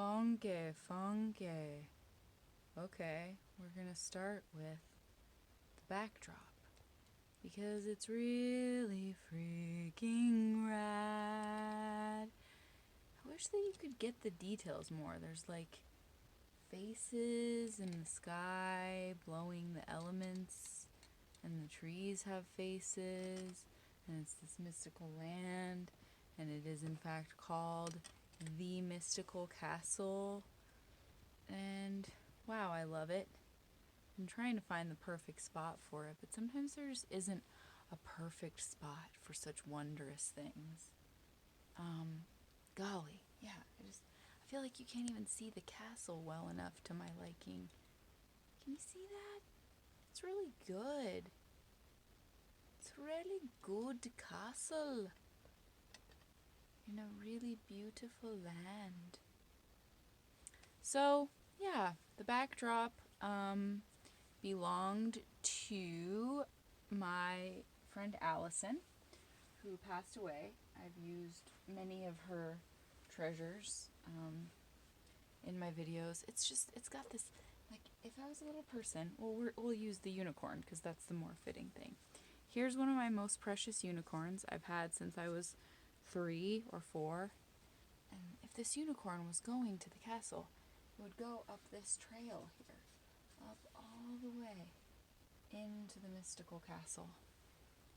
Funky, funky. Okay, we're gonna start with the backdrop because it's really freaking rad. I wish that you could get the details more. There's like faces in the sky blowing the elements, and the trees have faces, and it's this mystical land, and it is in fact called the Mystical Castle. And wow, I love it. I'm trying to find the perfect spot for it, but sometimes there just isn't a perfect spot for such wondrous things. Golly, yeah, I feel like you can't even see the castle well enough to my liking. Can you see that? It's really good. It's a really good castle in a really beautiful land. So, yeah, the backdrop belonged to my friend Allison, who passed away. I've used many of her treasures in my videos. It's got this, like, if I was a little person, we'll use the unicorn because that's the more fitting thing. Here's one of my most precious unicorns I've had since I was 3 or 4. And if this unicorn was going to the castle, it would go up this trail here, up all the way into the mystical castle.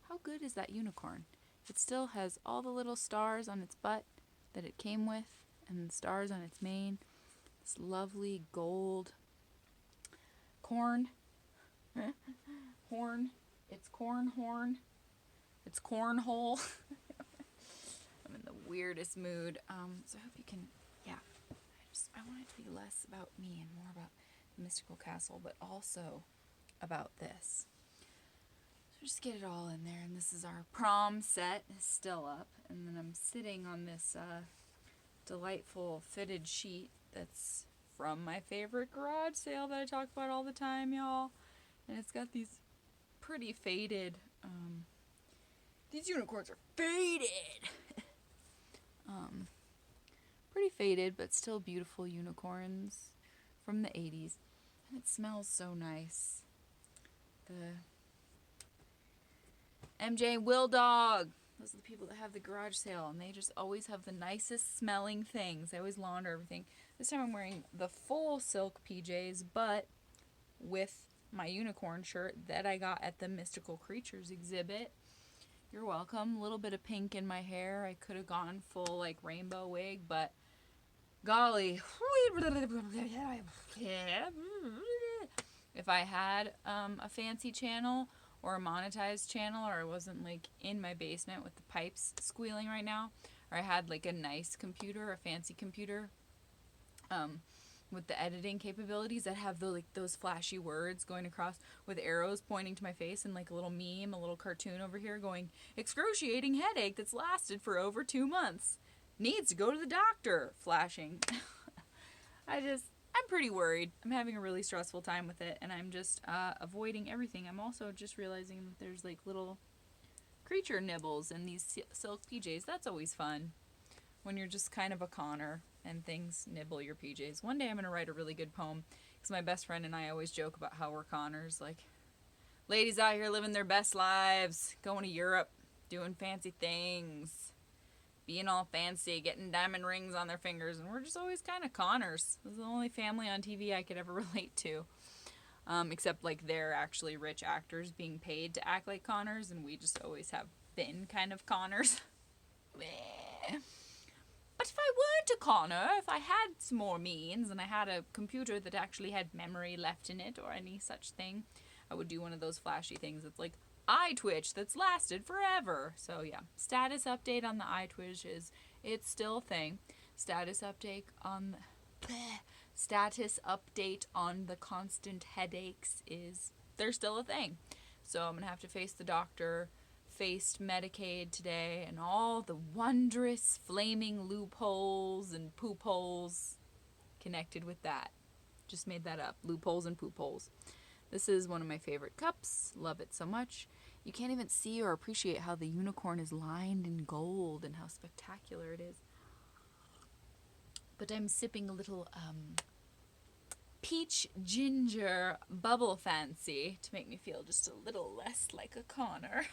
How good is that unicorn? It still has all the little stars on its butt that it came with, and the stars on its mane. This lovely gold corn. Horn. It's corn horn. It's cornhole. I'm in the weirdest mood. So I hope you can, yeah. I want it to be less about me and more about the mystical castle, but also about this. So just get it all in there, and this is our prom set. It's still up, and then I'm sitting on this delightful fitted sheet that's from my favorite garage sale that I talk about all the time, y'all. And it's got these pretty faded, these unicorns are faded! Pretty faded, but still beautiful unicorns from the 80s. And it smells so nice. The MJ and Will Dog. Those are the people that have the garage sale, and they just always have the nicest smelling things. They always launder everything. This time I'm wearing the full silk PJs, but with my unicorn shirt that I got at the Mystical Creatures exhibit. You're welcome. A little bit of pink in my hair. I could have gone full like rainbow wig, but golly. If I had a fancy channel or a monetized channel, or I wasn't like in my basement with the pipes squealing right now, or I had like a nice computer, a fancy computer, with the editing capabilities that have those flashy words going across with arrows pointing to my face and like a little meme, a little cartoon over here going, excruciating headache that's lasted for over 2 months. Needs to go to the doctor, flashing. I'm pretty worried. I'm having a really stressful time with it, and I'm just avoiding everything. I'm also just realizing that there's like little creature nibbles in these silk PJs. That's always fun when you're just kind of a conner and things nibble your PJs. One day I'm going to write a really good poem because my best friend and I always joke about how we're conners. Like, ladies out here living their best lives, going to Europe, doing fancy things, being all fancy, getting diamond rings on their fingers, and we're just always kind of conners. This is the only family on TV I could ever relate to. Except like they're actually rich actors being paid to act like conners, and we just always have been kind of conners. But if I weren't a conner, if I had some more means and I had a computer that actually had memory left in it or any such thing, I would do one of those flashy things that's like iTwitch that's lasted forever. So yeah, status update on the iTwitch is it's still a thing. Status update on the constant headaches is they're still a thing. So I'm gonna have to face the doctor, faced Medicaid today, and all the wondrous flaming loopholes and poop holes connected with that. Just made that up. Loopholes and poop holes. This is one of my favorite cups. Love it so much. You can't even see or appreciate how the unicorn is lined in gold and how spectacular it is. But I'm sipping a little peach ginger bubble fancy to make me feel just a little less like a Connor.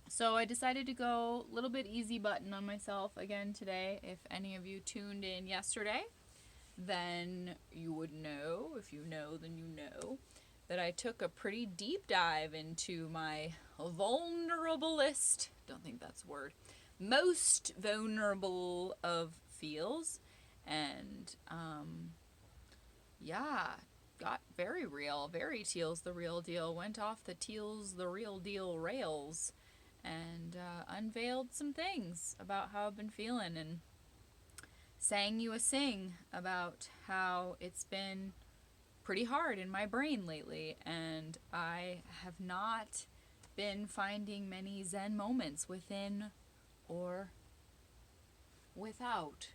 So I decided to go a little bit easy button on myself again today. If any of you tuned in yesterday, then you would know, if you know, then you know, that I took a pretty deep dive into my vulnerablest, don't think that's a word, most vulnerable of feels. And, yeah, got very real, very Teal's the real deal, went off the Teal's the real deal rails, and unveiled some things about how I've been feeling, and sang you a sing about how it's been pretty hard in my brain lately, and I have not been finding many Zen moments within or without.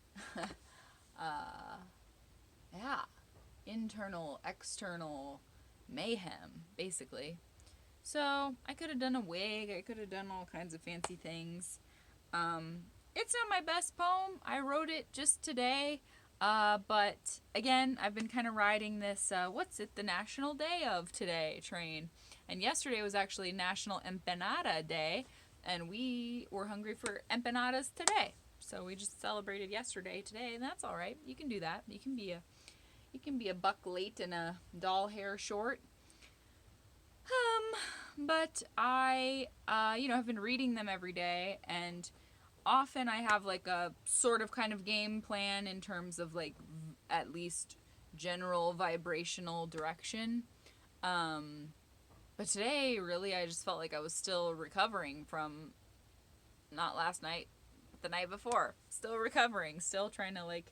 Yeah, internal, external mayhem, basically. So I could have done a wig, I could have done all kinds of fancy things. It's not my best poem. I wrote it just today. But again, I've been kind of riding this, the National Day of Today train. And yesterday was actually National Empanada Day, and we were hungry for empanadas today. So we just celebrated yesterday today, and that's all right. You can do that. You can be a buck late and a doll hair short. But I, have been reading them every day, and often I have like a sort of kind of game plan in terms of like at least general vibrational direction. But today, really, I just felt like I was still recovering from, not last night, the night before. Still recovering, still trying to like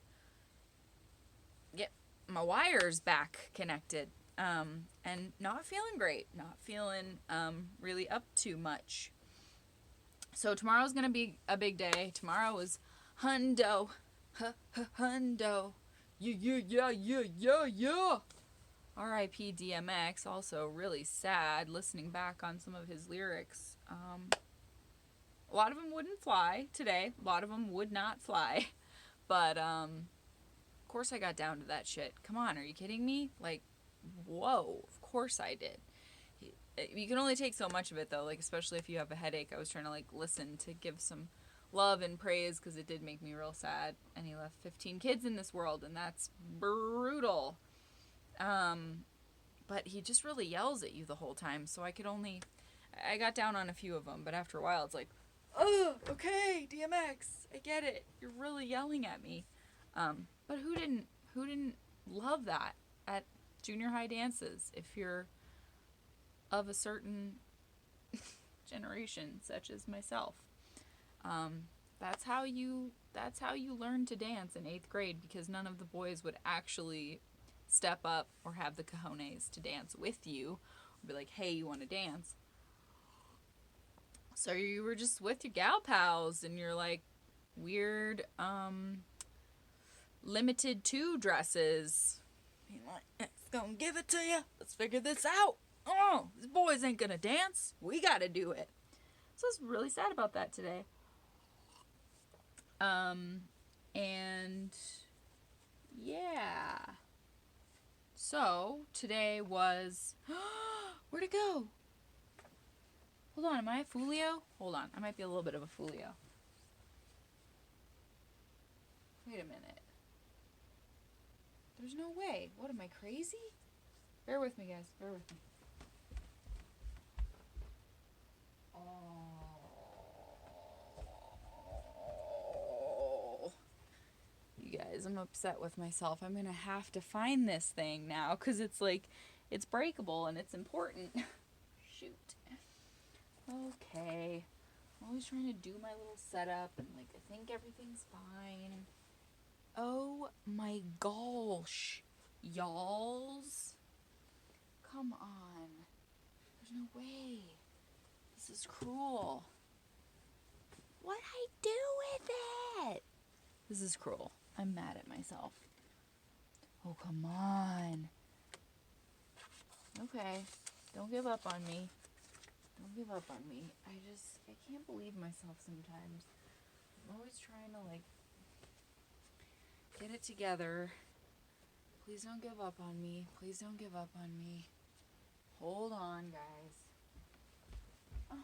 get my wires back connected. And not feeling great, not feeling really up to much. So tomorrow's gonna be a big day. Tomorrow is hundo, hundo, yeah. R.I.P. DMX. Also really sad listening back on some of his lyrics. A lot of them wouldn't fly today. A lot of them would not fly. But of course I got down to that shit. Come on, are you kidding me? Like, whoa, of course I did. You can only take so much of it though, like especially if you have a headache. I was trying to like listen to give some love and praise because it did make me real sad. And he left 15 kids in this world, and that's brutal. But he just really yells at you the whole time, so I got down on a few of them, but after a while it's like, oh, okay, DMX, I get it. You're really yelling at me. But who didn't love that at junior high dances if you're of a certain generation, such as myself? That's how you learn to dance in 8th grade, because none of the boys would actually step up or have the cojones to dance with you, or be like, hey, you want to dance? So you were just with your gal pals and your like weird limited 2 dresses. Being like, it's gonna give it to you. Let's figure this out. Oh, these boys ain't gonna dance. We gotta do it. So I was really sad about that today. And yeah. So today was where'd it go? Hold on, am I a Folio? Hold on, I might be a little bit of a Folio. Wait a minute. There's no way. What, am I crazy? Bear with me, guys. Bear with me. Oh. You guys, I'm upset with myself. I'm gonna have to find this thing now, because it's like, it's breakable and it's important. Shoot. Okay. I'm always trying to do my little setup and like I think everything's fine. Oh my gosh. Y'alls. Come on. There's no way. This is cruel. What'd I do with it? This is cruel. I'm mad at myself. Oh, come on. Okay. Don't give up on me. Don't give up on me. I can't believe myself sometimes. I'm always just trying to, like, get it together. Please don't give up on me. Please don't give up on me. Hold on, guys. Oh.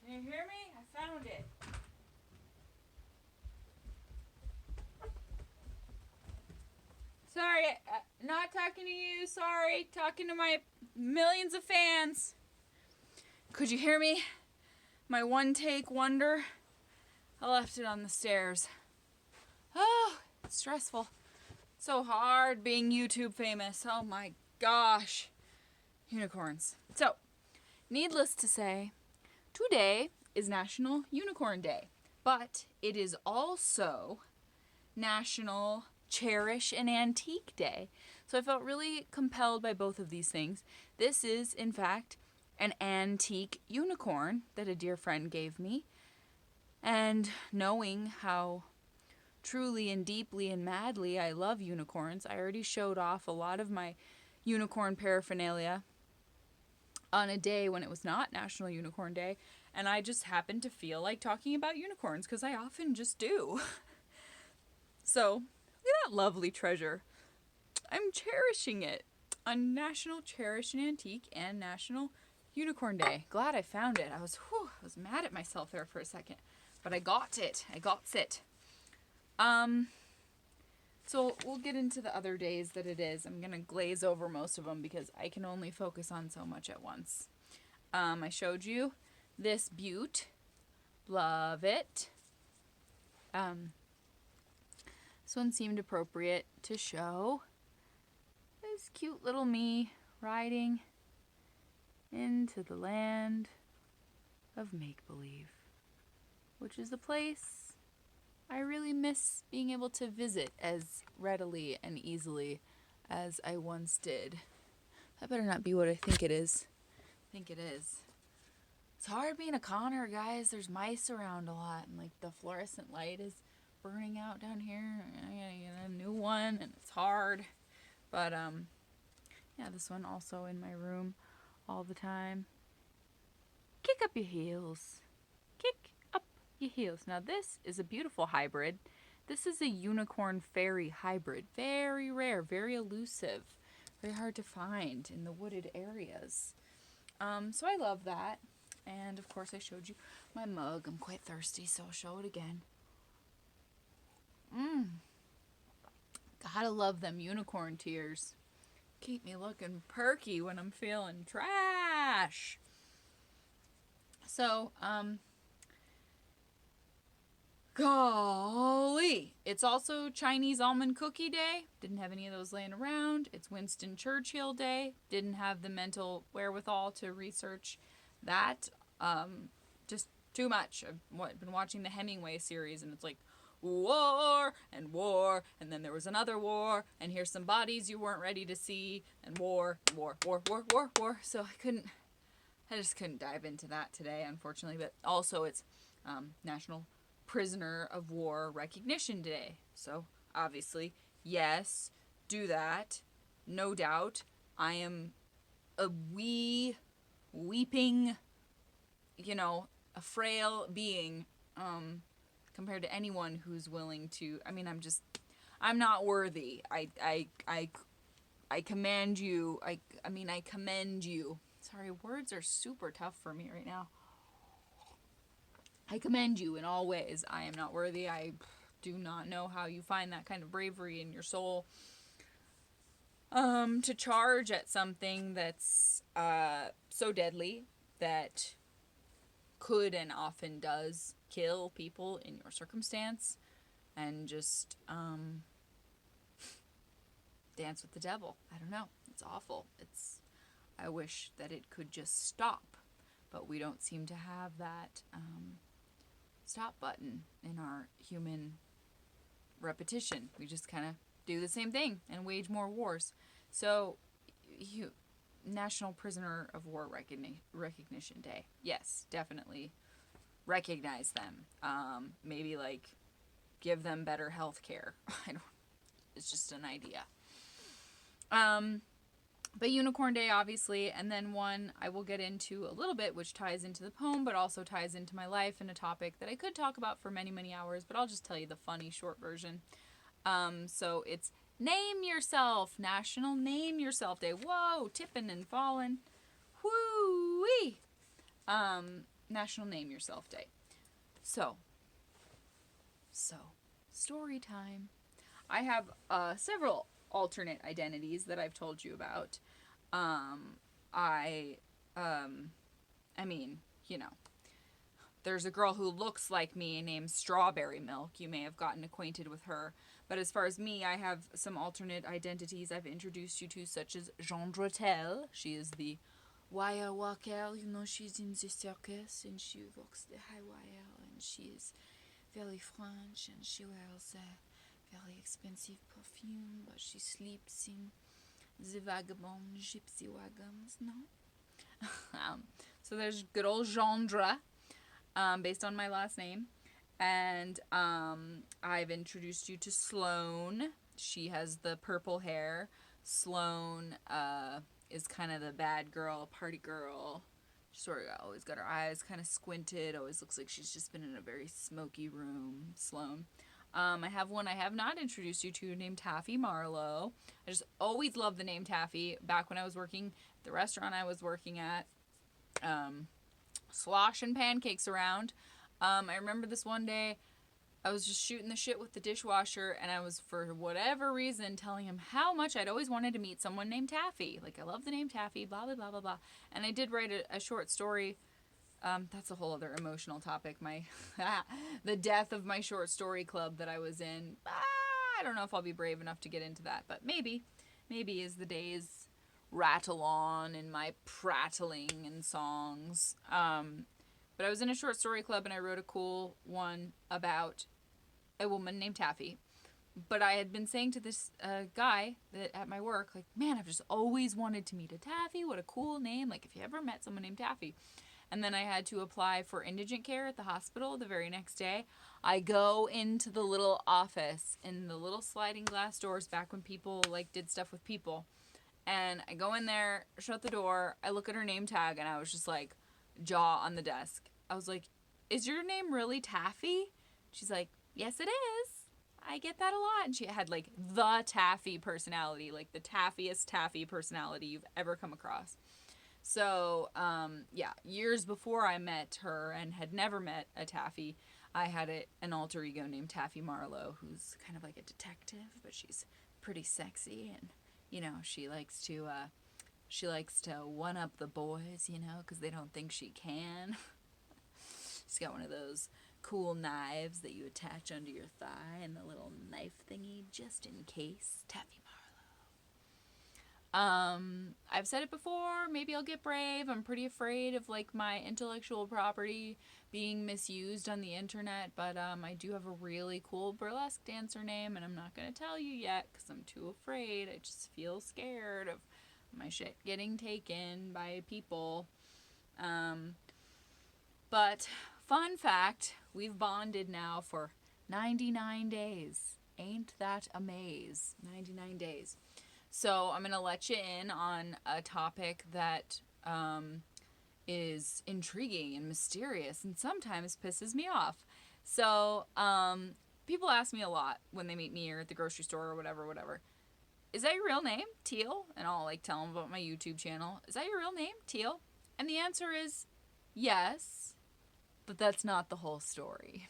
Can you hear me? I found it. Sorry, not talking to you. Sorry, talking to my millions of fans. Could you hear me? My one take wonder. I left it on the stairs. Oh, it's stressful. So hard being YouTube famous. Oh my gosh. Unicorns. So, needless to say, today is National Unicorn Day, but it is also National Cherish an Antique Day. So I felt really compelled by both of these things. This is, in fact, an antique unicorn that a dear friend gave me. And knowing how truly and deeply and madly I love unicorns, I already showed off a lot of my unicorn paraphernalia on a day when it was not National Unicorn Day. And I just happened to feel like talking about unicorns because I often just do. So, look at that lovely treasure. I'm cherishing it on National Cherish an Antique and National Unicorn Day. Glad I found it. I was mad at myself there for a second. But I got it. I got it. So we'll get into the other days that it is. I'm going to glaze over most of them because I can only focus on so much at once. I showed you this butte. Love it. This one seemed appropriate to show. This cute little me riding into the land of make-believe, which is a place I really miss being able to visit as readily and easily as I once did. That better not be what I think it is. I think it is. It's hard being a conner, guys. There's mice around a lot, and like the fluorescent light is burning out down here. I gotta get a new one, and it's hard. But yeah, this one also in my room all the time. Kick up your heels. Kick up your heels. Now this is a beautiful hybrid. This is a unicorn fairy hybrid. Very rare, very elusive, very hard to find in the wooded areas. So I love that. And of course I showed you my mug. I'm quite thirsty, so I'll show it again. Gotta love them unicorn tears. Keep me looking perky when I'm feeling trash. So, golly. It's also Chinese Almond Cookie Day. Didn't have any of those laying around. It's Winston Churchill Day. Didn't have the mental wherewithal to research that. Just too much. I've been watching the Hemingway series, and it's like war, and then there was another war, and here's some bodies you weren't ready to see, and war. So I just couldn't dive into that today, unfortunately. But also it's National Prisoner of War Recognition Day. So obviously, yes, do that. No doubt. I am a weeping, a frail being, compared to anyone who's willing to, I'm not worthy. I commend you. I commend you. Sorry, words are super tough for me right now. I commend you in all ways. I am not worthy. I do not know how you find that kind of bravery in your soul. To charge at something that's so deadly that could and often does kill people in your circumstance, and just dance with the devil. I don't know. It's awful. I wish that it could just stop, but we don't seem to have that stop button in our human repetition. We just kind of do the same thing and wage more wars. So, National Prisoner of War Recognition Day. Yes, definitely recognize them. Maybe like give them better health care. It's just an idea. But Unicorn Day, obviously, and then one I will get into a little bit, which ties into the poem, but also ties into my life and a topic that I could talk about for many, many hours, but I'll just tell you the funny short version. So it's Name Yourself, National Name Yourself Day. Whoa, tipping and falling. Whoo-wee! National Name Yourself Day. So, story time. I have several alternate identities that I've told you about. I mean, you know, there's a girl who looks like me named Strawberry Milk. You may have gotten acquainted with her. But as far as me, I have some alternate identities I've introduced you to, such as Jean Drotel. She is the wire walker. You know, she's in the circus and she walks the high wire and she is very French and she wears a very expensive perfume, but she sleeps in the vagabond gypsy wagons, no? So there's good old Gendra, based on my last name. And I've introduced you to Sloane. She has the purple hair. Sloane is kind of the bad girl, party girl. She sort of always got her eyes kind of squinted. Always looks like she's just been in a very smoky room. Sloane. I have one I have not introduced you to named Taffy Marlowe. I just always loved the name Taffy. Back when I was working at the restaurant I was working at, sloshing pancakes around. I remember this one day, I was just shooting the shit with the dishwasher, and I was, for whatever reason, telling him how much I'd always wanted to meet someone named Taffy. Like, I love the name Taffy, blah, blah, blah, blah, blah. And I did write a short story. That's a whole other emotional topic. The death of my short story club that I was in. I don't know if I'll be brave enough to get into that, but maybe as the days rattle on in my prattling and songs. But I was in a short story club and I wrote a cool one about a woman named Taffy. But I had been saying to this guy that at my work, like, man, I've just always wanted to meet a Taffy. What a cool name. Like, if you ever met someone named Taffy. And then I had to apply for indigent care at the hospital the very next day. I go into the little office in the little sliding glass doors back when people, like, did stuff with people. And I go in there, shut the door, I look at her name tag, and I was just like, jaw on the desk. I was like, is your name really Taffy? She's like, yes, it is. I get that a lot. And she had, like, the Taffy personality, like the taffiest Taffy personality you've ever come across. So, years before I met her and had never met a Taffy, I had an alter ego named Taffy Marlowe, who's kind of like a detective, but she's pretty sexy, and, you know, she likes to one-up the boys, you know, because they don't think she can. She's got one of those cool knives that you attach under your thigh and the little knife thingy just in case. Taffy Marlowe. I've said it before, maybe I'll get brave. I'm pretty afraid of, like, my intellectual property being misused on the internet, but I do have a really cool burlesque dancer name, and I'm not going to tell you yet because I'm too afraid. I just feel scared of my shit getting taken by people. But fun fact, we've bonded now for 99 days. Ain't that a maze? 99 days. So I'm going to let you in on a topic that is intriguing and mysterious and sometimes pisses me off. So people ask me a lot when they meet me or at the grocery store or whatever. Is that your real name, Teal? And I'll, like, tell them about my YouTube channel. Is that your real name, Teal? And the answer is yes, but that's not the whole story.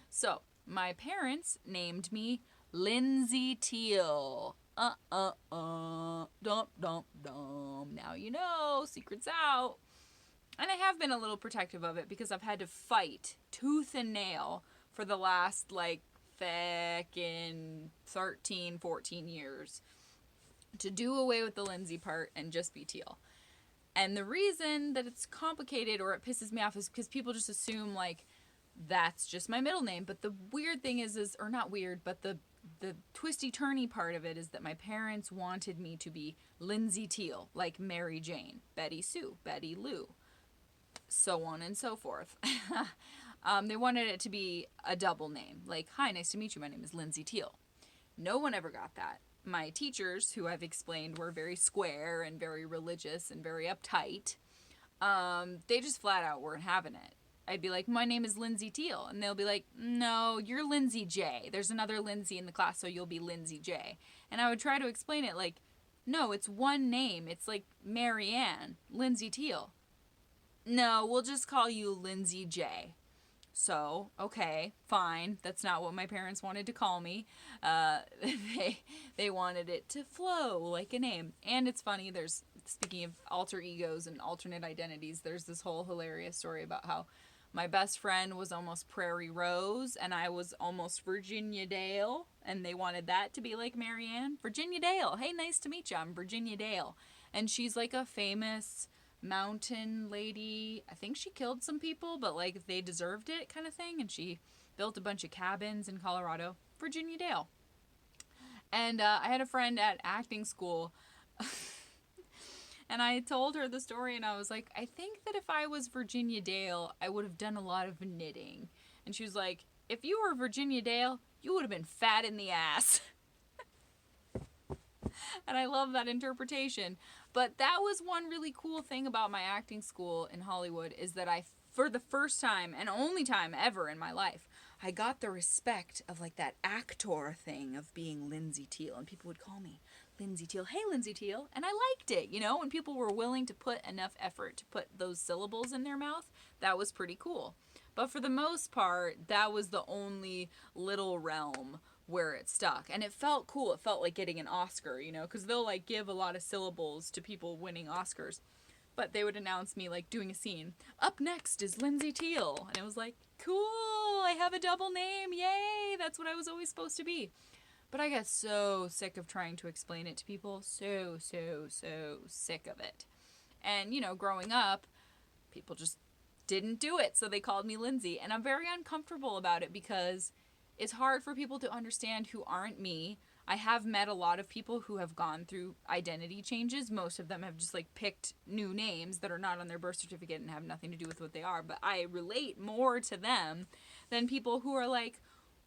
So my parents named me Lindsay Teal. Dum, dum, dum. Now you know, secret's out. And I have been a little protective of it because I've had to fight tooth and nail for the last, like, feckin' 13, 14 years to do away with the Lindsay part and just be Teal. And the reason that it's complicated or it pisses me off is because people just assume, like, that's just my middle name. But the weird thing is or not weird, but the twisty-turny part of it is that my parents wanted me to be Lindsay Teal, like Mary Jane, Betty Sue, Betty Lou, so on and so forth. They wanted it to be a double name. Like, hi, nice to meet you. My name is Lindsay Teal. No one ever got that. My teachers, who I've explained were very square and very religious and very uptight, they just flat out weren't having it. I'd be like, my name is Lindsay Teal. And they'll be like, no, you're Lindsay J. There's another Lindsay in the class, so you'll be Lindsay J. And I would try to explain it like, no, it's one name. It's like Marianne, Lindsay Teal. No, we'll just call you Lindsay J. So, okay, fine. That's not what my parents wanted to call me. They wanted it to flow like a name. And it's funny, speaking of alter egos and alternate identities, there's this whole hilarious story about how my best friend was almost Prairie Rose and I was almost Virginia Dale, and they wanted that to be like Marianne. Virginia Dale. Hey, nice to meet you. I'm Virginia Dale. And she's like a famous mountain lady. I think she killed some people, but like they deserved it kind of thing. And she built a bunch of cabins in Colorado. Virginia Dale. And I had a friend at acting school and I told her the story and I was like, I think that if I was Virginia Dale, I would have done a lot of knitting. And she was like, if you were Virginia Dale, you would have been fat in the ass. And I love that interpretation. But that was one really cool thing about my acting school in Hollywood, is that for the first time and only time ever in my life, I got the respect of like that actor thing of being Lindsay Teal. And people would call me Lindsay Teal. Hey, Lindsay Teal. And I liked it, when people were willing to put enough effort to put those syllables in their mouth, that was pretty cool. But for the most part, that was the only little realm where it stuck. And it felt cool. It felt like getting an Oscar, because they'll like give a lot of syllables to people winning Oscars. But they would announce me like doing a scene. Up next is Lindsay Teal. And it was like, cool, I have a double name. Yay, that's what I was always supposed to be. But I got so sick of trying to explain it to people. So sick of it. And, growing up, people just didn't do it. So they called me Lindsay. And I'm very uncomfortable about it because it's hard for people to understand who aren't me. I have met a lot of people who have gone through identity changes. Most of them have just like picked new names that are not on their birth certificate and have nothing to do with what they are. But I relate more to them than people who are like,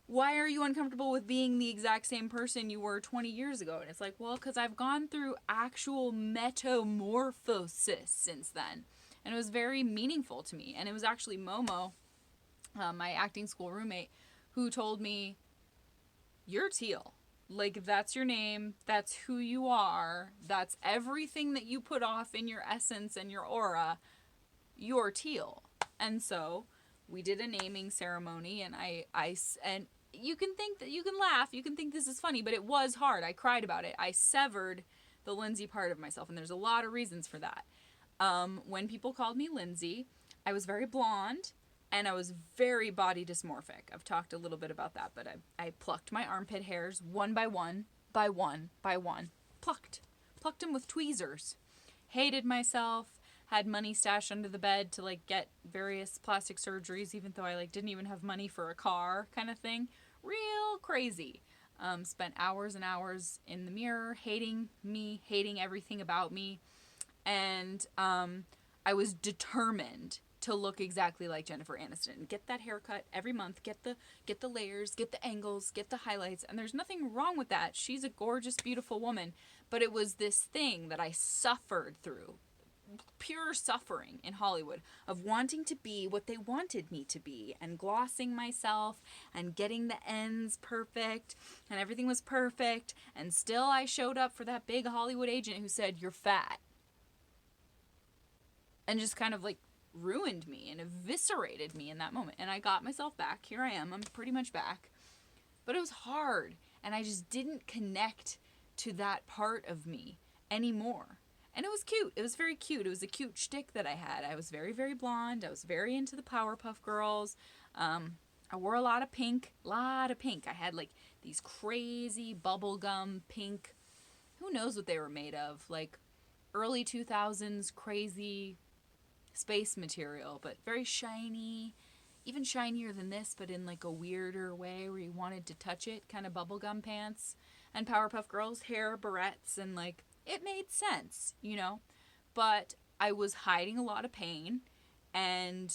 why are you uncomfortable with being the exact same person you were 20 years ago? And it's like, well, because I've gone through actual metamorphosis since then. And it was very meaningful to me. And it was actually Momo, my acting school roommate, who told me, you're Teal. Like, if that's your name, that's who you are, that's everything that you put off in your essence and your aura, you're Teal. And so we did a naming ceremony, and and you can think that you can laugh, you can think this is funny, but it was hard. I cried about it. I severed the Lindsay part of myself, and there's a lot of reasons for that. When people called me Lindsay, I was very blonde, and I was very body dysmorphic. I've talked a little bit about that, but I plucked my armpit hairs one by one, by one, by one. Plucked them with tweezers. Hated myself. Had money stashed under the bed to like get various plastic surgeries, even though I like didn't even have money for a car, kind of thing. Real crazy. Spent hours and hours in the mirror, hating me, hating everything about me, and I was determined to look exactly like Jennifer Aniston and get that haircut every month, get the layers, get the angles, get the highlights. And there's nothing wrong with that. She's a gorgeous, beautiful woman. But it was this thing that I suffered through, pure suffering in Hollywood, of wanting to be what they wanted me to be and glossing myself and getting the ends perfect and everything was perfect. And still I showed up for that big Hollywood agent who said, you're fat. And just kind of like ruined me and eviscerated me in that moment. And I got myself back. Here I am. I'm pretty much back. But it was hard. And I just didn't connect to that part of me anymore. And it was cute. It was very cute. It was a cute shtick that I had. I was very, very blonde. I was very into the Powerpuff Girls. I wore a lot of pink. I had like these crazy bubblegum pink. Who knows what they were made of? Like early 2000s crazy space material, but very shiny, even shinier than this, but in like a weirder way where you wanted to touch it, kind of bubblegum pants, and Powerpuff Girls hair, barrettes, and like it made sense, but I was hiding a lot of pain, and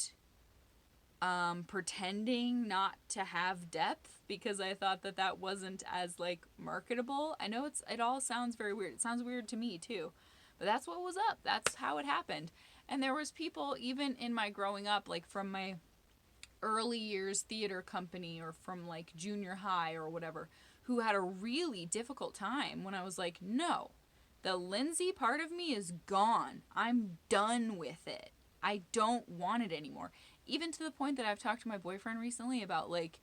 pretending not to have depth because I thought that that wasn't as like marketable. I know it all sounds very weird. It sounds weird to me too, but that's what was up. That's how it happened. And there was people even in my growing up, like from my early years theater company or from like junior high or whatever, who had a really difficult time when I was like, no, the Lindsay part of me is gone. I'm done with it. I don't want it anymore. Even to the point that I've talked to my boyfriend recently about like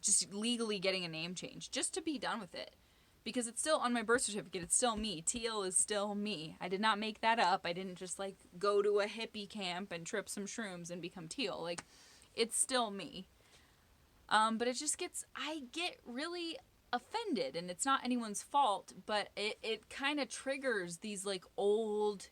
just legally getting a name change just to be done with it. Because it's still on my birth certificate. It's still me. Teal is still me. I did not make that up. I didn't just like go to a hippie camp and trip some shrooms and become Teal. Like, it's still me. But it just I get really offended, and it's not anyone's fault, but it kind of triggers these like old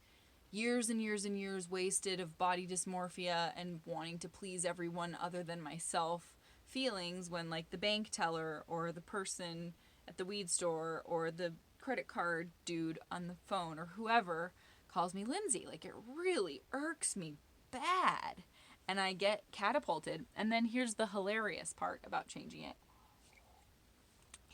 years and years and years wasted of body dysmorphia and wanting to please everyone other than myself feelings when like the bank teller or the person at the weed store or the credit card dude on the phone or whoever calls me Lindsay. Like, it really irks me bad. And I get catapulted. And then here's the hilarious part about changing it.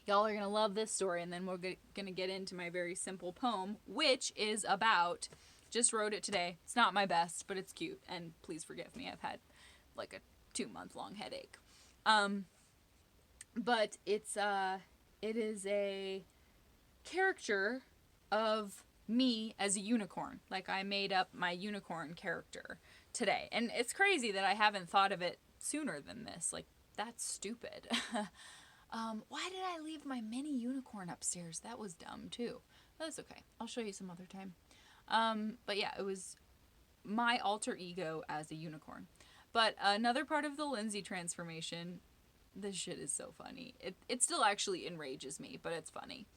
Y'all are going to love this story, and then we're going to get into my very simple poem, which is about, just wrote it today. It's not my best, but it's cute, and please forgive me. I've had like a 2-month-long headache. But it is a caricature of me as a unicorn. Like, I made up my unicorn character today. And it's crazy that I haven't thought of it sooner than this. Like, that's stupid. Why did I leave my mini unicorn upstairs? That was dumb, too. But that's okay. I'll show you some other time. But yeah, it was my alter ego as a unicorn. But another part of the Lindsay transformation, this shit is so funny. It still actually enrages me, but it's funny.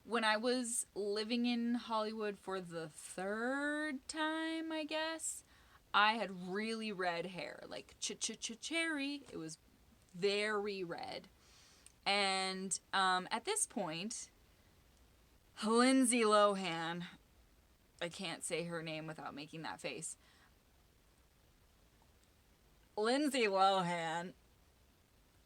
When I was living in Hollywood for the 3rd time, I guess, I had really red hair, like cherry. It was very red. And at this point, Lindsay Lohan, I can't say her name without making that face. Lindsay Lohan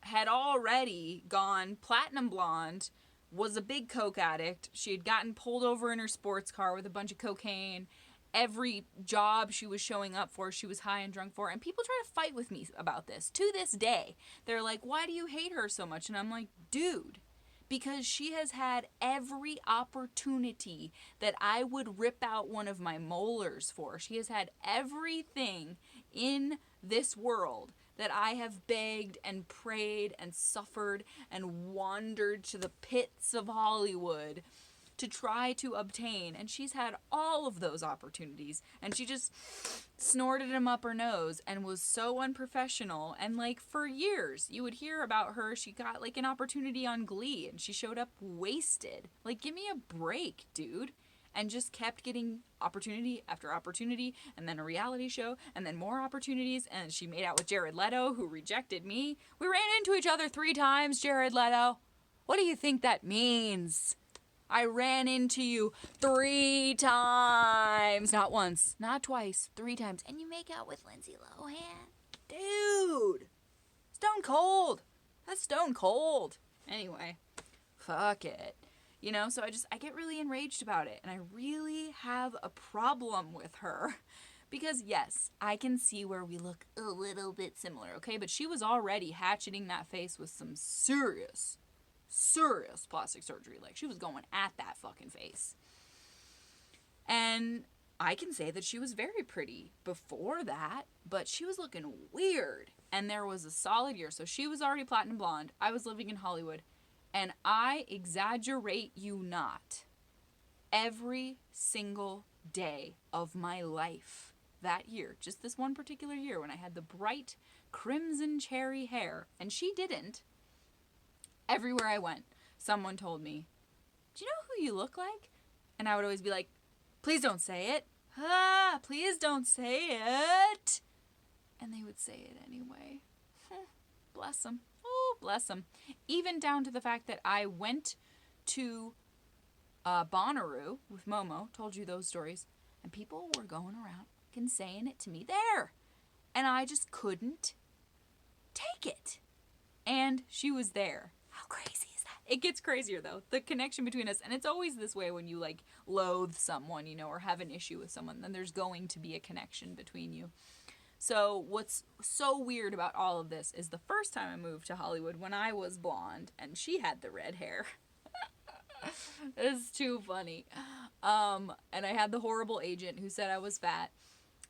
had already gone platinum blonde, was a big coke addict. She had gotten pulled over in her sports car with a bunch of cocaine. Every job she was showing up for, she was high and drunk for. And people try to fight with me about this. To this day, they're like, why do you hate her so much? And I'm like, dude, because she has had every opportunity that I would rip out one of my molars for. She has had everything in this world that I have begged and prayed and suffered and wandered to the pits of Hollywood to try to obtain. And she's had all of those opportunities, and she just snorted them up her nose and was so unprofessional. And like, for years you would hear about her. She got like an opportunity on Glee and she showed up wasted. Like, give me a break, dude. And just kept getting opportunity after opportunity, and then a reality show, and then more opportunities, and she made out with Jared Leto, who rejected me. We ran into each other 3 times, Jared Leto. What do you think that means? I ran into you 3 times. Not once, not twice, 3 times. And you make out with Lindsay Lohan? Dude! Stone cold! That's stone cold. Anyway, fuck it. You know, so I get really enraged about it, and I really have a problem with her. Because, yes, I can see where we look a little bit similar, okay? But she was already hatcheting that face with some serious plastic surgery. Like, she was going at that fucking face. And I can say that she was very pretty before that, but she was looking weird. And there was a solid year. So she was already platinum blonde. I was living in Hollywood. And I exaggerate you not, every single day of my life that year, just this one particular year when I had the bright crimson cherry hair, and she didn't, everywhere I went, someone told me, do you know who you look like? And I would always be like, please don't say it. Please don't say it. And they would say it anyway. Bless them. Oh, bless them. Even down to the fact that I went to Bonnaroo with Momo, told you those stories, and people were going around and saying it to me there. And I just couldn't take it. And she was there. How crazy is that? It gets crazier though. The connection between us, and it's always this way when you like loathe someone, you know, or have an issue with someone, then there's going to be a connection between you. So what's so weird about all of this is the first time I moved to Hollywood when I was blonde and she had the red hair. It's too funny. And I had the horrible agent who said I was fat.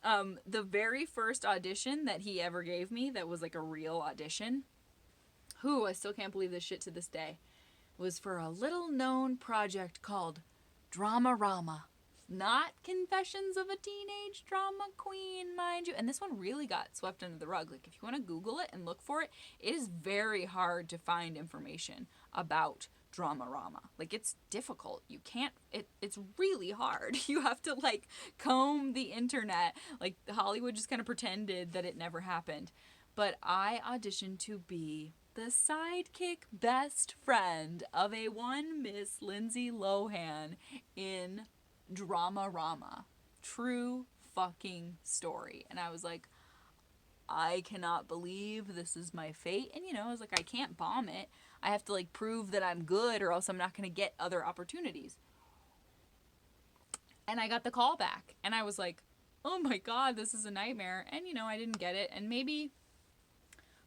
The very first audition that he ever gave me that was like a real audition, I still can't believe this shit to this day, was for a little known project called Drama-Rama. Not Confessions of a Teenage Drama Queen, mind you. And this one really got swept under the rug. Like, if you want to Google it and look for it, it is very hard to find information about Drama-Rama. Like, it's difficult. You can't, it's really hard. You have to, like, comb the internet. Like, Hollywood just kind of pretended that it never happened. But I auditioned to be the sidekick best friend of a one Miss Lindsay Lohan in Drama-Rama. True fucking story. And I was like, I cannot believe this is my fate. And, you know, I was like, I can't bomb it. I have to, like, prove that I'm good or else I'm not going to get other opportunities. And I got the call back. And I was like, oh my God, this is a nightmare. And, you know, I didn't get it. And maybe,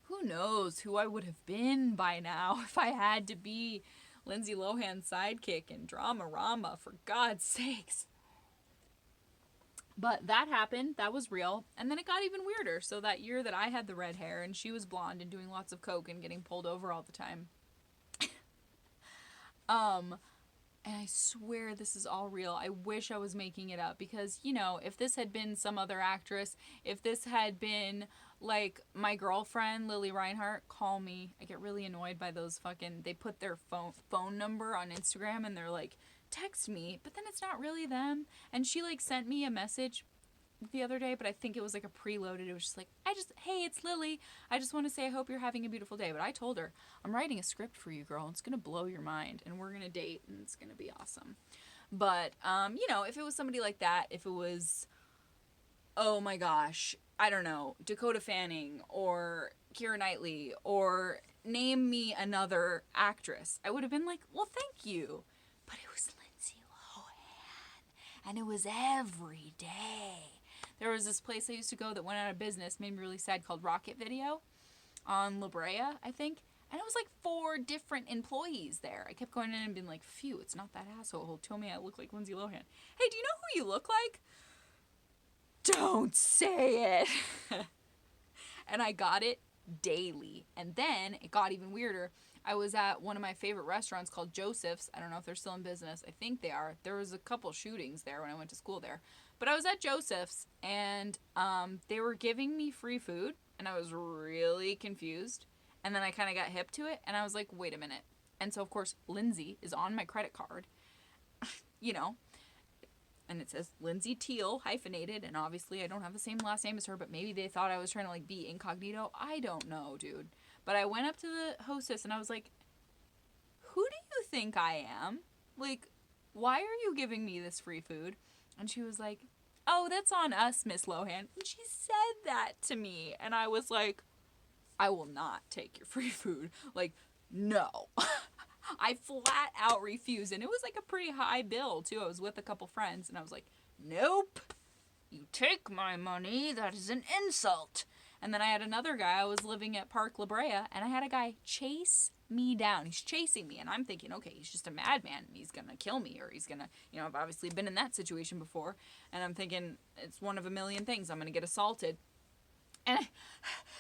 who knows who I would have been by now if I had to be Lindsay Lohan's sidekick in Drama-Rama, for God's sakes. But that happened. That was real. And then it got even weirder. So that year that I had the red hair and she was blonde and doing lots of coke and getting pulled over all the time. And I swear this is all real. I wish I was making it up because, you know, if this had been some other actress, if this had been like my girlfriend, Lily Reinhart, call me. I get really annoyed by those fucking, they put their phone number on Instagram and they're like, text me, but then it's not really them. And she like sent me a message the other day, but I think it was like a preloaded. It was just like, hey, it's Lily. I just want to say I hope you're having a beautiful day. But I told her, I'm writing a script for you, girl. It's going to blow your mind and we're going to date and it's going to be awesome. But, you know, if it was somebody like that, if it was, oh my gosh, I don't know, Dakota Fanning or Keira Knightley or name me another actress, I would have been like, well, thank you. But it was Lindsay Lohan and it was every day. There was this place I used to go that went out of business, made me really sad, called Rocket Video on La Brea, I think. And it was like 4 different employees there. I kept going in and being like, phew, it's not that asshole who told me I look like Lindsay Lohan. Hey, do you know who you look like? Don't say it. And I got it daily. And then it got even weirder. I was at one of my favorite restaurants called Joseph's. I don't know if they're still in business. I think they are. There was a couple shootings there when I went to school there. But I was at Joseph's, and they were giving me free food, and I was really confused. And then I kind of got hip to it, and I was like, wait a minute. And so, of course, Lindsay is on my credit card, you know, and it says Lindsay Teal, hyphenated, and obviously I don't have the same last name as her, but maybe they thought I was trying to, like, be incognito. I don't know, dude. But I went up to the hostess, and I was like, who do you think I am? Like, why are you giving me this free food? And she was like, oh, that's on us, Miss Lohan. And she said that to me. And I was like, I will not take your free food. Like, no. I flat out refused. And it was like a pretty high bill, too. I was with a couple friends. And I was like, nope. You take my money. That is an insult. And then I had another guy. I was living at Park La Brea. And I had a guy chase me down. He's chasing me. And I'm thinking, okay, he's just a madman. He's going to kill me. Or he's going to, you know, I've obviously been in that situation before. And I'm thinking, it's one of a million things. I'm going to get assaulted. And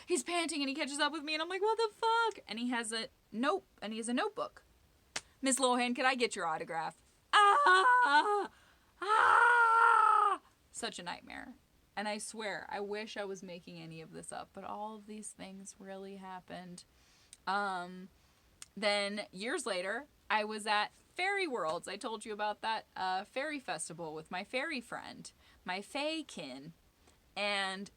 he's panting and he catches up with me. And I'm like, what the fuck? And he has a note. And he has a notebook. Miss Lohan, could I get your autograph? Ah! Ah! Such a nightmare. And I swear, I wish I was making any of this up. But all of these things really happened. Then years later, I was at Fairy Worlds. I told you about that fairy festival with my fairy friend, my fae-kin. And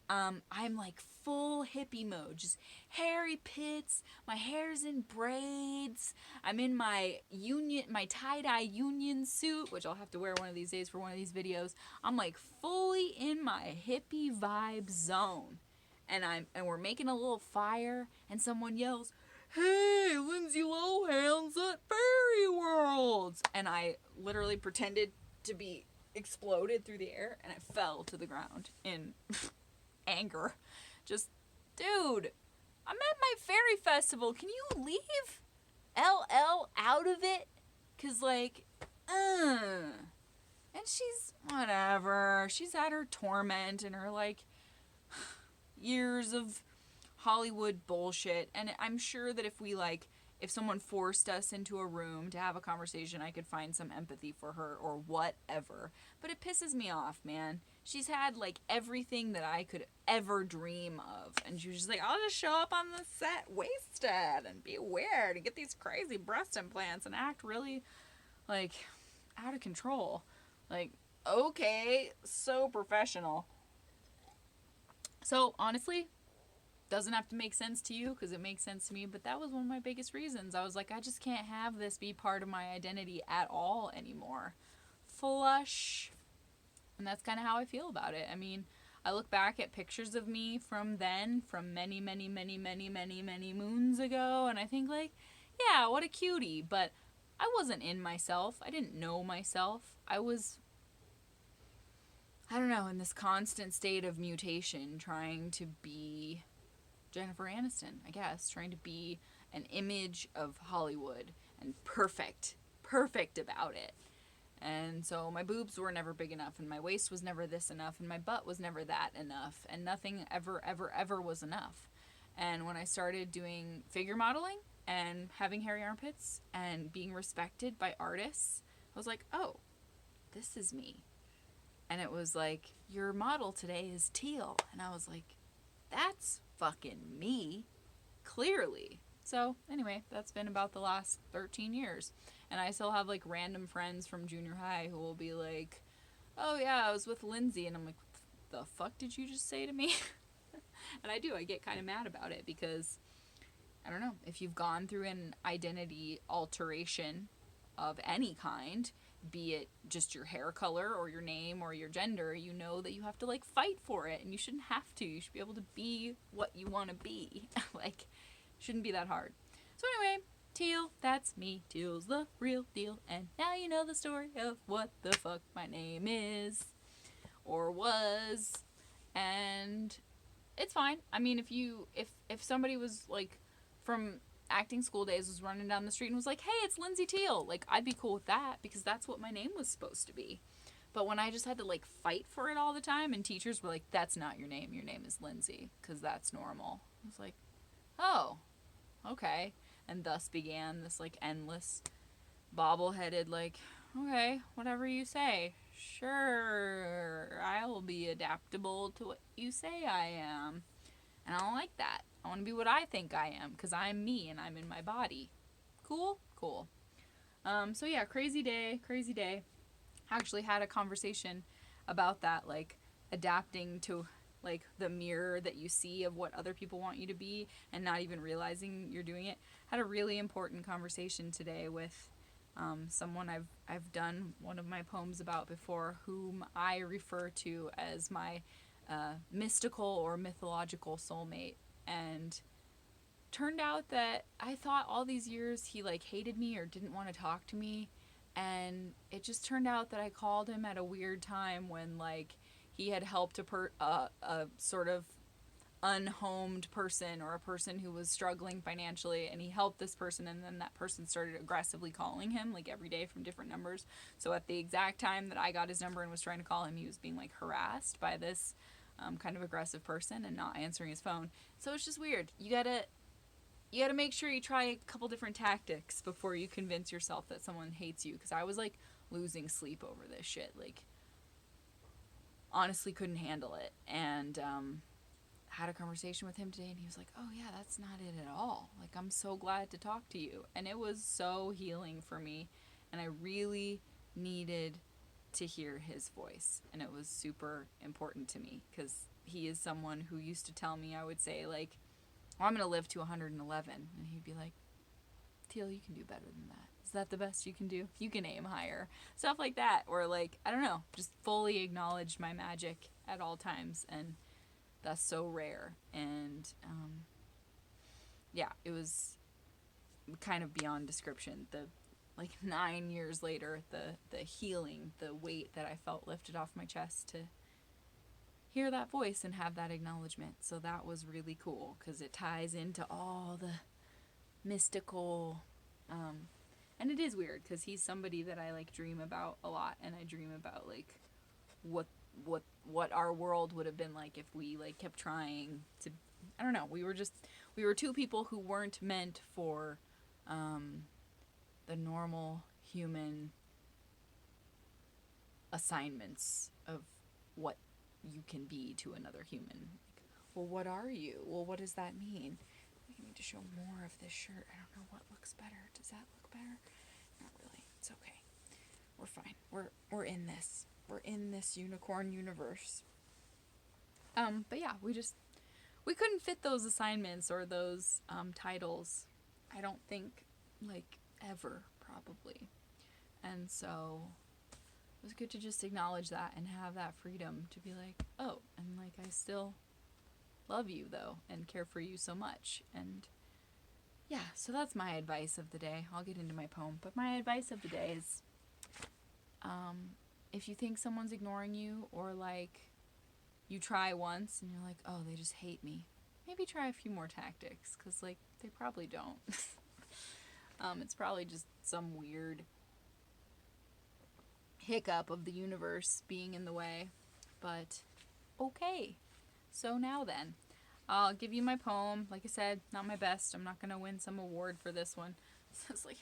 I'm like full hippie mode, just hairy pits, my hair's in braids, I'm in my tie-dye union suit, which I'll have to wear one of these days for one of these videos. I'm like fully in my hippie vibe zone. and we're making a little fire, and someone yells, "Hey, Lindsay Lohan's at Fairy Worlds!" And I literally pretended to be exploded through the air, and I fell to the ground in anger. Just, dude, I'm at my fairy festival. Can you leave LL out of it? 'Cause, like, and she's, whatever. She's at her torment and her, like, years of Hollywood bullshit. And I'm sure that if someone forced us into a room to have a conversation, I could find some empathy for her or whatever. But it pisses me off, man. She's had, like, everything that I could ever dream of. And she was just like, I'll just show up on the set wasted and be weird and get these crazy breast implants and act really, like, out of control. Like, okay, so professional. So, honestly, doesn't have to make sense to you because it makes sense to me, but that was one of my biggest reasons. I was like, I just can't have this be part of my identity at all anymore. Flush. And that's kind of how I feel about it. I mean, I look back at pictures of me from then, from many, many, many, many, many, many moons ago, and I think, like, yeah, what a cutie, but I wasn't in myself. I didn't know myself. I was, I don't know, in this constant state of mutation, trying to be Jennifer Aniston, I guess, trying to be an image of Hollywood and perfect about it. And so my boobs were never big enough, and my waist was never this enough, and my butt was never that enough, and nothing ever was enough. And when I started doing figure modeling and having hairy armpits and being respected by artists, I was like, oh, this is me. And it was like, your model today is teal. And I was like, that's fucking me, clearly. So anyway, that's been about the last 13 years. And I still have, like, random friends from junior high who will be like, oh yeah, I was with Lindsay. And I'm like, what the fuck did you just say to me? And I get kind of mad about it because, I don't know, if you've gone through an identity alteration of any kind, be it just your hair color or your name or your gender, you know that you have to, like, fight for it, and you shouldn't have to. You should be able to be what you want to be. Like, shouldn't be that hard. So anyway, teal, that's me. Teal's the real deal, and now you know the story of what the fuck my name is or was. And it's fine. I mean, if somebody was, like, from acting school days was running down the street and was like, hey, it's Lindsay Teal, like, I'd be cool with that because that's what my name was supposed to be. But when I just had to, like, fight for it all the time, and teachers were like, that's not your name is Lindsay, because that's normal, I was like, oh, okay. And thus began this, like, endless bobble-headed, like, okay, whatever you say, sure, I'll be adaptable to what you say I am. And I don't like that. I want to be what I think I am, because I'm me and I'm in my body. Cool? Cool. So yeah, crazy day. I actually had a conversation about that, like, adapting to, like, the mirror that you see of what other people want you to be and not even realizing you're doing it. Had a really important conversation today with someone I've done one of my poems about before, whom I refer to as my mystical or mythological soulmate. And turned out that I thought all these years he, like, hated me or didn't want to talk to me, and it just turned out that I called him at a weird time when, like, he had helped a sort of unhomed person or a person who was struggling financially, and he helped this person, and then that person started aggressively calling him, like, every day from different numbers. So at the exact time that I got his number and was trying to call him, he was being, like, harassed by this kind of aggressive person and not answering his phone. So it's just weird. You gotta make sure you try a couple different tactics before you convince yourself that someone hates you, because I was, like, losing sleep over this shit. Like, honestly couldn't handle it. And had a conversation with him today, and he was like, oh yeah, that's not it at all. Like, I'm so glad to talk to you. And it was so healing for me, and I really needed to hear his voice, and it was super important to me, because he is someone who used to tell me, I would say, like, well, I'm going to live to 111, and he'd be like, Teal, you can do better than that. Is that the best you can do? You can aim higher. Stuff like that, or, like, I don't know, just fully acknowledged my magic at all times, and that's so rare. And yeah, it was kind of beyond description. The like 9 years later, the healing, the weight that I felt lifted off my chest to hear that voice and have that acknowledgement. So that was really cool because it ties into all the mystical, and it is weird because he's somebody that I like dream about a lot, and I dream about like what our world would have been like if we like kept trying to, I don't know, we were two people who weren't meant for the normal human assignments of what you can be to another human. Like, well, what are you? Well, what does that mean? We need to show more of this shirt. I don't know what looks better. Does that look better? Not really. It's okay. We're fine. We're in this. We're in this unicorn universe. But yeah, we couldn't fit those assignments or those titles. I don't think, like, ever, probably. And so it was good to just acknowledge that and have that freedom to be like, oh, and like I still love you though and care for you so much. And yeah, so that's my advice of the day. I'll get into my poem, but my advice of the day is if you think someone's ignoring you, or like you try once and you're like, oh, they just hate me, maybe try a few more tactics, because like they probably don't. It's probably just some weird hiccup of the universe being in the way. But okay, so now then, I'll give you my poem. Like I said, not my best. I'm not gonna win some award for this one. So it's like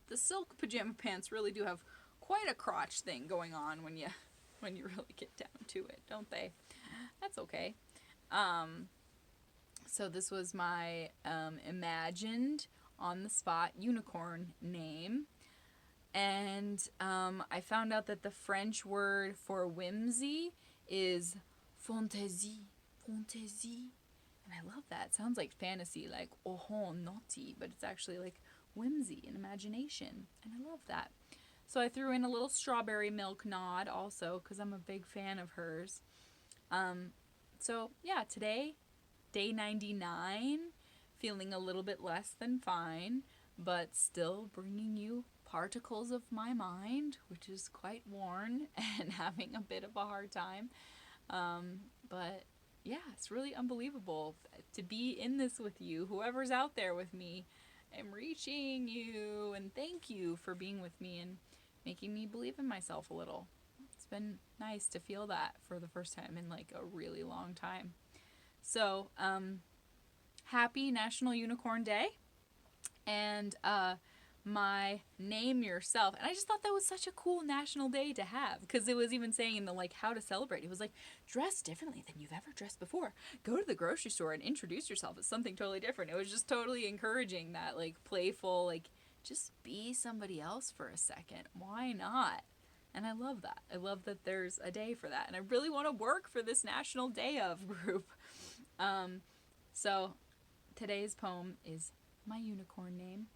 the silk pajama pants really do have quite a crotch thing going on when you really get down to it, don't they? That's okay. So this was my imagined on the spot unicorn name. And I found out that the French word for whimsy is Fantaisie. Fantaisie. And I love that. It sounds like fantasy, like oh naughty, but it's actually like whimsy and imagination. And I love that. So I threw in a little strawberry milk nod also because I'm a big fan of hers. So yeah, today, day 99, feeling a little bit less than fine, but still bringing you particles of my mind, which is quite worn and having a bit of a hard time. But yeah, it's really unbelievable to be in this with you. Whoever's out there with me, I'm reaching you, and thank you for being with me and making me believe in myself a little. It's been nice to feel that for the first time in like a really long time. So, happy National Unicorn Day. And my name yourself. And I just thought that was such a cool national day to have, because it was even saying in the like how to celebrate. It was like, dress differently than you've ever dressed before. Go to the grocery store and introduce yourself as something totally different. It was just totally encouraging that like playful, like just be somebody else for a second. Why not? And I love that. I love that there's a day for that. And I really want to work for this National Day of group. So today's poem is my unicorn name.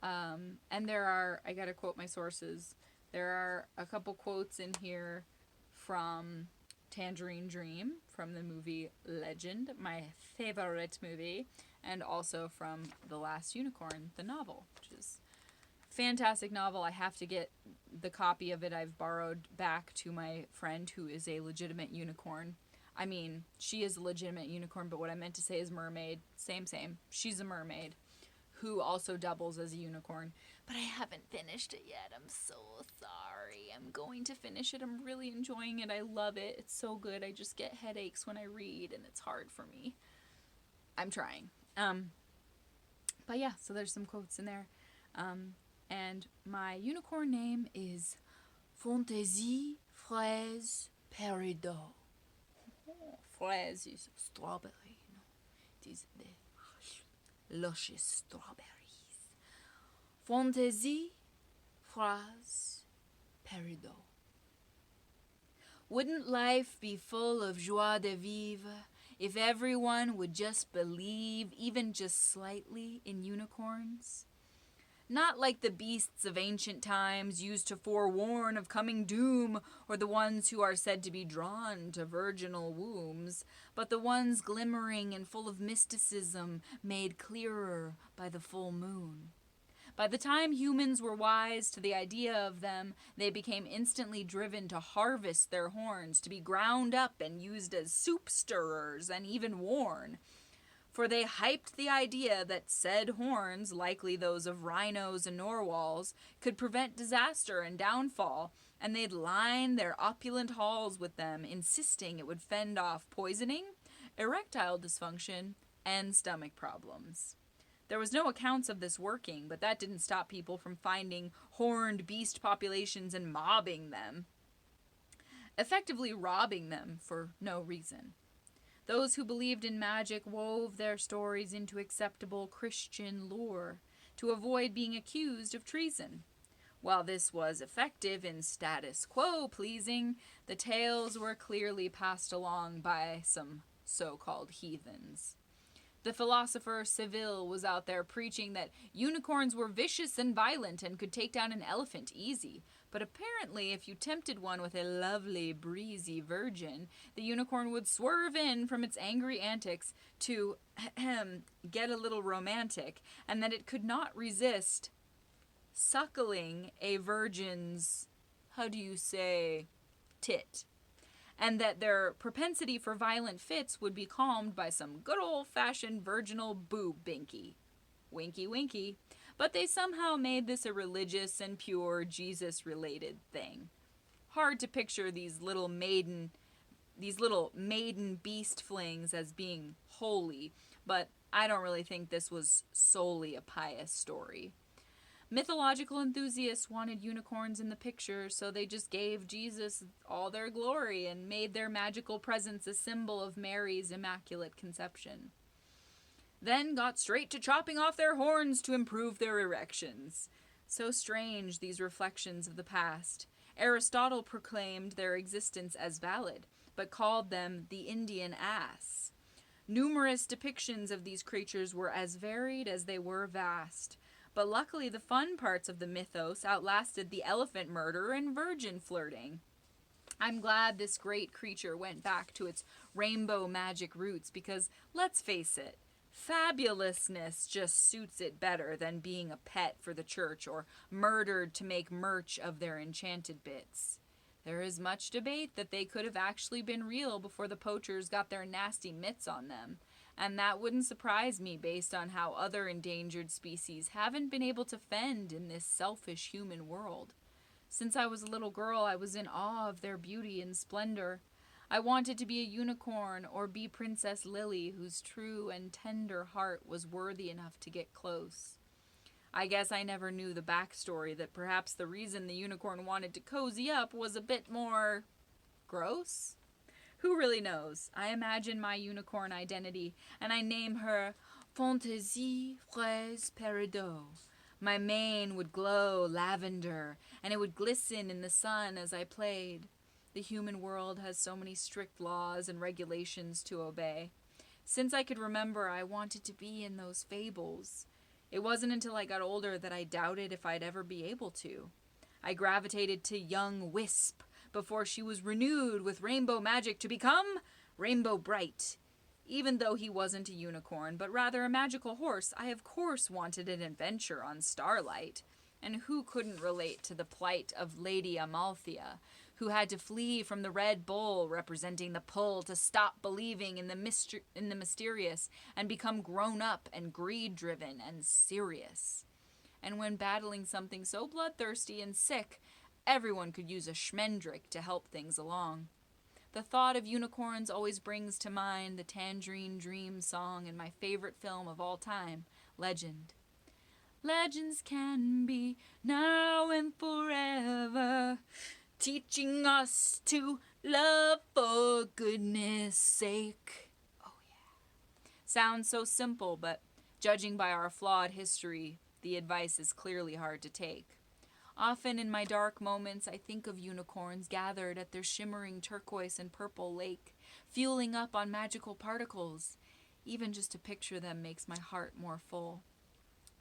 And there are, I gotta quote my sources, there are a couple quotes in here from Tangerine Dream, from the movie Legend, my favorite movie, and also from The Last Unicorn, the novel, which is a fantastic novel. I have to get the copy of it. I've borrowed back to my friend who is a legitimate unicorn. I mean, she is a legitimate unicorn, but what I meant to say is mermaid. Same. She's a mermaid who also doubles as a unicorn. But I haven't finished it yet. I'm so sorry. I'm going to finish it. I'm really enjoying it. I love it. It's so good. I just get headaches when I read, and it's hard for me. I'm trying. But yeah, so there's some quotes in there. And my unicorn name is Fantaisie, Fraise, Peridot. Fraise is strawberry, you know. It is the luscious strawberries. Fantaisie, Fraise, Peridot. Wouldn't life be full of joie de vivre if everyone would just believe, even just slightly, in unicorns? Not like the beasts of ancient times used to forewarn of coming doom, or the ones who are said to be drawn to virginal wombs, but the ones glimmering and full of mysticism, made clearer by the full moon. By the time humans were wise to the idea of them, they became instantly driven to harvest their horns, to be ground up and used as soup stirrers and even worn. For they hyped the idea that said horns, likely those of rhinos and narwhals, could prevent disaster and downfall, and they'd line their opulent halls with them, insisting it would fend off poisoning, erectile dysfunction, and stomach problems. There was no accounts of this working, but that didn't stop people from finding horned beast populations and mobbing them, effectively robbing them for no reason. Those who believed in magic wove their stories into acceptable Christian lore to avoid being accused of treason. While this was effective in status quo pleasing, the tales were clearly passed along by some so-called heathens. The philosopher Seville was out there preaching that unicorns were vicious and violent and could take down an elephant easy. But apparently, if you tempted one with a lovely, breezy virgin, the unicorn would swerve in from its angry antics to get a little romantic, and that it could not resist suckling a virgin's, tit. And that their propensity for violent fits would be calmed by some good old-fashioned virginal boob binky. Winky winky. But they somehow made this a religious and pure Jesus-related thing. Hard to picture these little maiden beast flings as being holy, but I don't really think this was solely a pious story. Mythological enthusiasts wanted unicorns in the picture, so they just gave Jesus all their glory and made their magical presence a symbol of Mary's immaculate conception. Then got straight to chopping off their horns to improve their erections. So strange, these reflections of the past. Aristotle proclaimed their existence as valid, but called them the Indian ass. Numerous depictions of these creatures were as varied as they were vast. But luckily the fun parts of the mythos outlasted the elephant murder and virgin flirting. I'm glad this great creature went back to its rainbow magic roots because, let's face it, fabulousness just suits it better than being a pet for the church or murdered to make merch of their enchanted bits. There is much debate that they could have actually been real before the poachers got their nasty mitts on them. And that wouldn't surprise me based on how other endangered species haven't been able to fend in this selfish human world. Since I was a little girl, I was in awe of their beauty and splendor. I wanted to be a unicorn or be Princess Lily, whose true and tender heart was worthy enough to get close. I guess I never knew the backstory that perhaps the reason the unicorn wanted to cozy up was a bit more gross. Who really knows? I imagine my unicorn identity, and I name her Fantaisie, Fraise, Peridot. My mane would glow lavender, and it would glisten in the sun as I played. The human world has so many strict laws and regulations to obey. Since I could remember, I wanted to be in those fables. It wasn't until I got older that I doubted if I'd ever be able to. I gravitated to young Wisp, before she was renewed with rainbow magic to become Rainbow Bright. Even though he wasn't a unicorn, but rather a magical horse, I of course wanted an adventure on Starlight. And who couldn't relate to the plight of Lady Amalthea, who had to flee from the Red Bull representing the pull to stop believing in the mysterious and become grown up and greed-driven and serious. And when battling something so bloodthirsty and sick, everyone could use a schmendrick to help things along. The thought of unicorns always brings to mind the Tangerine Dream song in my favorite film of all time, Legend. Legends can be now and forever, teaching us to love for goodness sake. Oh yeah. Sounds so simple, but judging by our flawed history, the advice is clearly hard to take. Often in my dark moments, I think of unicorns gathered at their shimmering turquoise and purple lake, fueling up on magical particles. Even just to picture them makes my heart more full.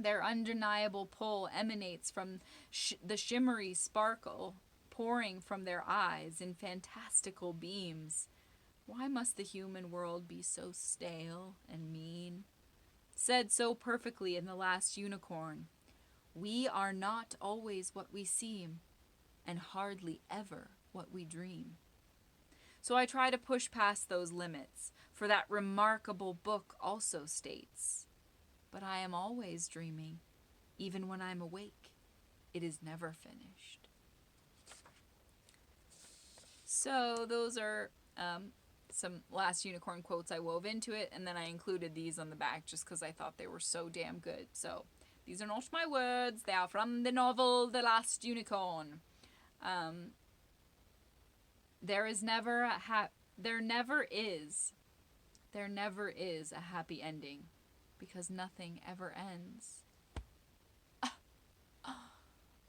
Their undeniable pull emanates from the shimmery sparkle pouring from their eyes in fantastical beams. Why must the human world be so stale and mean? Said so perfectly in The Last Unicorn, we are not always what we seem, and hardly ever what we dream. So I try to push past those limits, for that remarkable book also states, but I am always dreaming, even when I'm awake. It is never finished. So those are some Last Unicorn quotes I wove into it, and then I included these on the back just because I thought they were so damn good. So these are not my words, they are from the novel The Last Unicorn. There never is a happy ending, because nothing ever ends.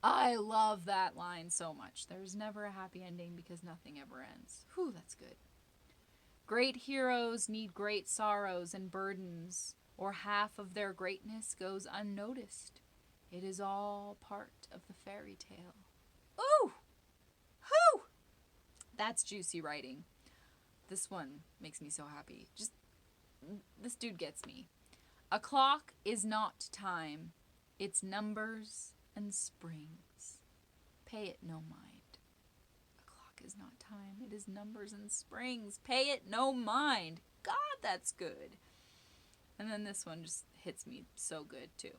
I love that line so much. There's never a happy ending because nothing ever ends. Whew, that's good. Great heroes need great sorrows and burdens, or half of their greatness goes unnoticed. It is all part of the fairy tale. Ooh! Whew! That's juicy writing. This one makes me so happy. Just, this dude gets me. A clock is not time. It's numbers and springs. Pay it no mind. A clock is not time. It is numbers and springs. Pay it no mind. God, that's good. And then this one just hits me so good too.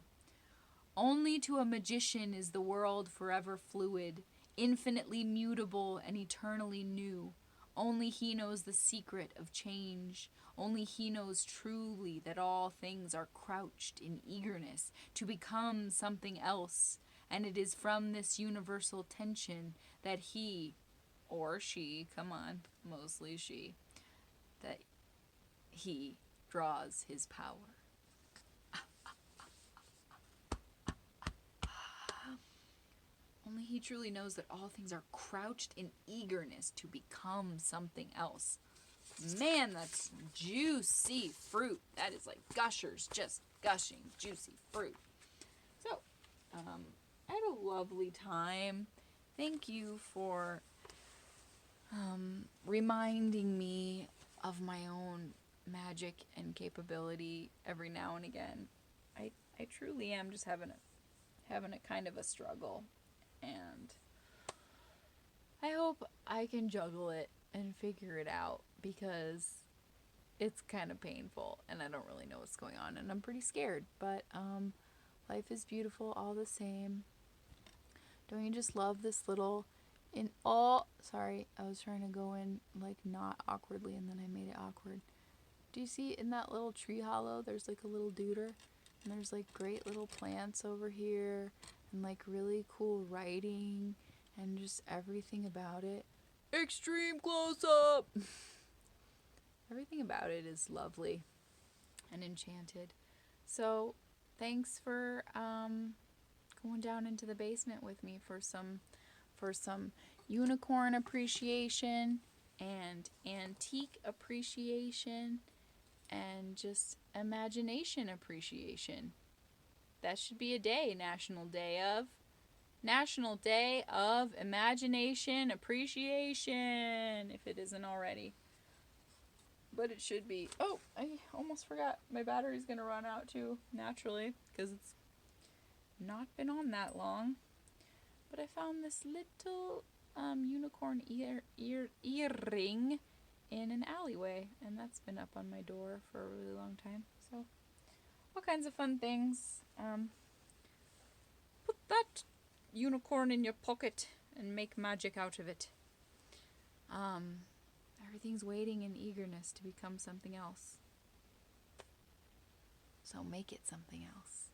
Only to a magician is the world forever fluid, infinitely mutable and eternally new. Only he knows the secret of change. Only he knows truly that all things are crouched in eagerness to become something else. And it is from this universal tension that he, or she, mostly she, that he draws his power. Only he truly knows that all things are crouched in eagerness to become something else. Man, that's juicy fruit. That is like gushers, just gushing juicy fruit. So, I had a lovely time. Thank you for reminding me of my own magic and capability every now and again. I truly am just having a kind of a struggle. And I hope I can juggle it and figure it out, because it's kind of painful and I don't really know what's going on and I'm pretty scared. But life is beautiful all the same. Don't you just love this little sorry, I was trying to go in like not awkwardly and then I made it awkward. Do you see in that little tree hollow there's like a little deuter, and there's like great little plants over here and like really cool writing and just everything about it. Extreme close up! Everything about it is lovely and enchanted. So thanks for going down into the basement with me for some unicorn appreciation and antique appreciation and just imagination appreciation. That should be a day, National Day of Imagination Appreciation, if it isn't already. But it should be. Oh, I almost forgot. My battery's going to run out too, naturally, because it's not been on that long. But I found this little unicorn earring in an alleyway, and that's been up on my door for a really long time. So, all kinds of fun things. Put that unicorn in your pocket and make magic out of it. Everything's waiting in eagerness to become something else. So make it something else.